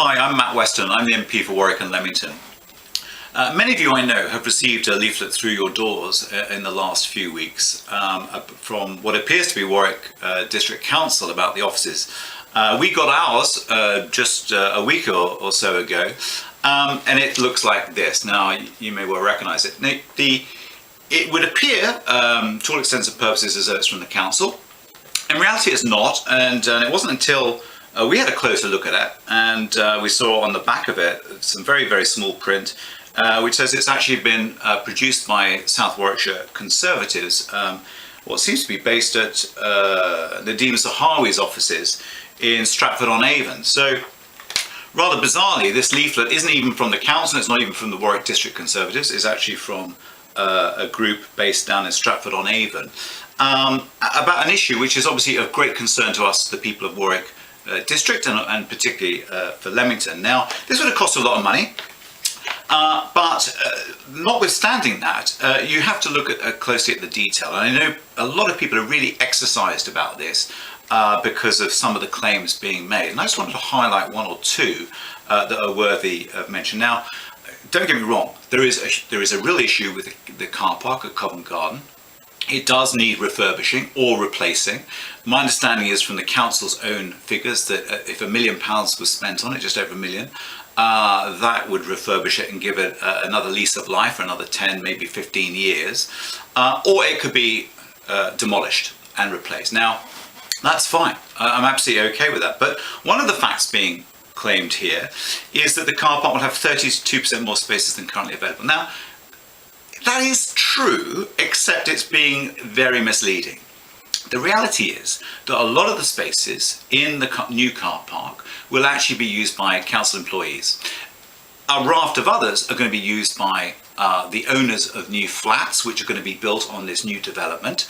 Hi, I'm Matt Weston. I'm the MP for Warwick and Leamington. Many of you I know have received a leaflet through your doors in the last few weeks from what appears to be Warwick District Council about the offices. We got ours just a week or so ago, and it looks like this. Now, you may well recognise it. It would appear, to all intents and purposes, as though it's from the council. In reality, it's not, and it wasn't until we had a closer look at it, and we saw on the back of it some very, very small print, which says it's actually been produced by South Warwickshire Conservatives, what seems to be based at Nadeem Zahawi's offices in Stratford-on-Avon. So, rather bizarrely, this leaflet isn't even from the council, it's not even from the Warwick District Conservatives, it's actually from a group based down in Stratford-on-Avon, about an issue which is obviously of great concern to us, the people of Warwick District, and particularly for Leamington. Now, this would have cost a lot of money, but notwithstanding that, you have to look closely at the detail. And I know a lot of people are really exercised about this because of some of the claims being made. And I just wanted to highlight one or two that are worthy of mention. Now, don't get me wrong, there is a real issue with the car park at Covent Garden. It does need refurbishing or replacing. My understanding is from the council's own figures that if £1 million was spent on it, just over £1 million, that would refurbish it and give it another lease of life for another 10, maybe 15 years. Or it could be demolished and replaced. Now, that's fine. I'm absolutely okay with that. But one of the facts being claimed here is that the car park will have 32% more spaces than currently available. Now, that is true, except it's being very misleading. The reality is that a lot of the spaces in the new car park will actually be used by council employees. A raft of others are going to be used by the owners of new flats, which are going to be built on this new development.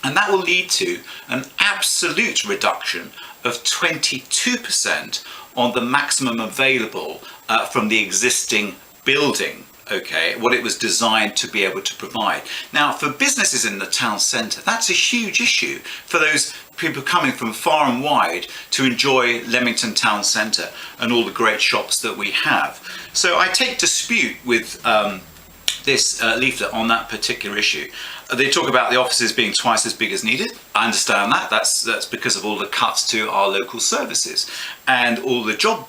And that will lead to an absolute reduction of 22% on the maximum available from the existing building. Okay, what it was designed to be able to provide. Now, for businesses in the town centre, that's a huge issue for those people coming from far and wide to enjoy Leamington town centre and all the great shops that we have. So I take dispute with this leaflet on that particular issue. They talk about the offices being twice as big as needed. I understand that. That's because of all the cuts to our local services and all the job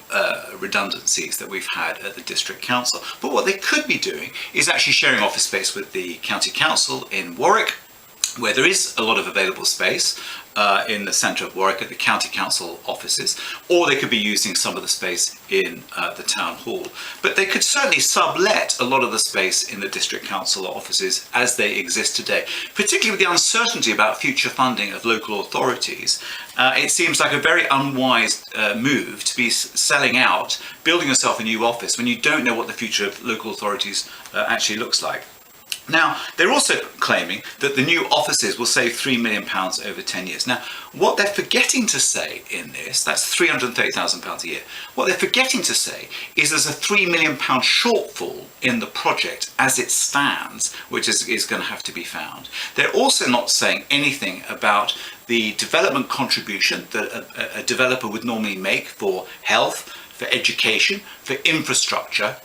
redundancies that we've had at the district council. But what they could be doing is actually sharing office space with the county council in Warwick, where there is a lot of available space in the centre of Warwick at the county council offices, or they could be using some of the space in the town hall. But they could certainly sublet a lot of the space in the district council offices as they exist today, particularly with the uncertainty about future funding of local authorities. It seems like a very unwise move to be selling out, building yourself a new office when you don't know what the future of local authorities actually looks like. Now, they're also claiming that the new offices will save £3 million over 10 years. Now, what they're forgetting to say in this, that's £330,000 a year, what they're forgetting to say is there's a £3 million shortfall in the project as it stands, which is going to have to be found. They're also not saying anything about the development contribution that a developer would normally make for health, for education, for infrastructure,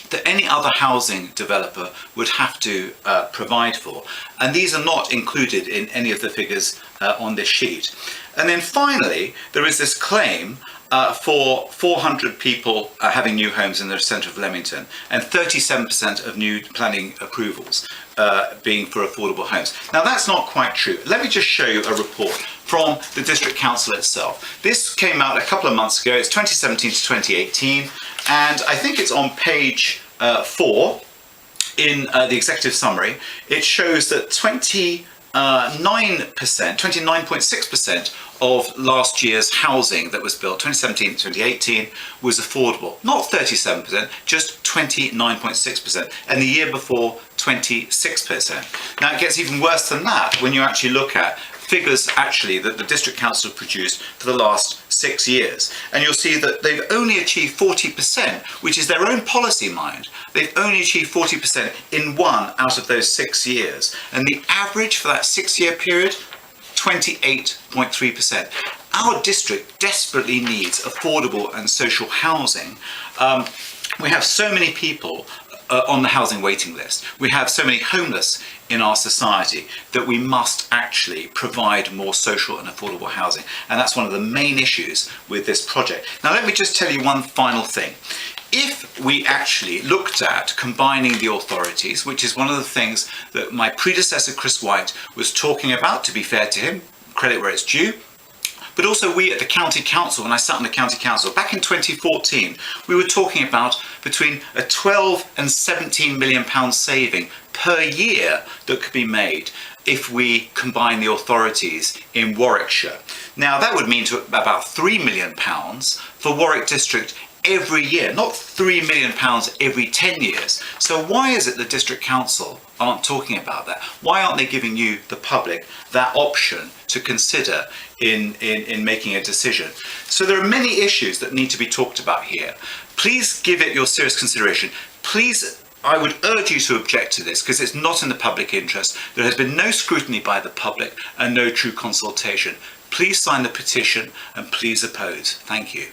that any other housing developer would have to provide for. And these are not included in any of the figures on this sheet. And then finally, there is this claim for 400 people having new homes in the centre of Leamington and 37% of new planning approvals being for affordable homes. Now, that's not quite true. Let me just show you a report from the District Council itself. This came out a couple of months ago. It's 2017 to 2018, and I think it's on page 4 in the executive summary. It shows that 29.6% of last year's housing that was built, 2017 to 2018, was affordable. Not 37%, just 29.6%. And the year before, 26%. Now, it gets even worse than that when you actually look at figures actually that the District Council have produced for the last 6 years. And you'll see that they've only achieved 40%, which is their own policy, mind. They've only achieved 40% in 1 out of those 6 years. And the average for that 6-year period, 28.3%. Our district desperately needs affordable and social housing. We have so many people on the housing waiting list. We have so many homeless in our society that we must actually provide more social and affordable housing. And that's one of the main issues with this project. Now, let me just tell you one final thing. If we actually looked at combining the authorities, which is one of the things that my predecessor Chris White was talking about, to be fair to him, credit where it's due, but also we at the County Council, when I sat on the County Council, back in 2014, we were talking about between a 12 and 17 million pound saving per year that could be made if we combine the authorities in Warwickshire. Now that would mean to about 3 million pounds for Warwick District every year, not 3 million pounds every 10 years. So why is it the District Council aren't talking about that? Why aren't they giving you, the public, that option to consider in making a decision? So there are many issues that need to be talked about here. Please give it your serious consideration. Please, I would urge you to object to this because it's not in the public interest. There has been no scrutiny by the public and no true consultation. Please sign the petition and please oppose. Thank you.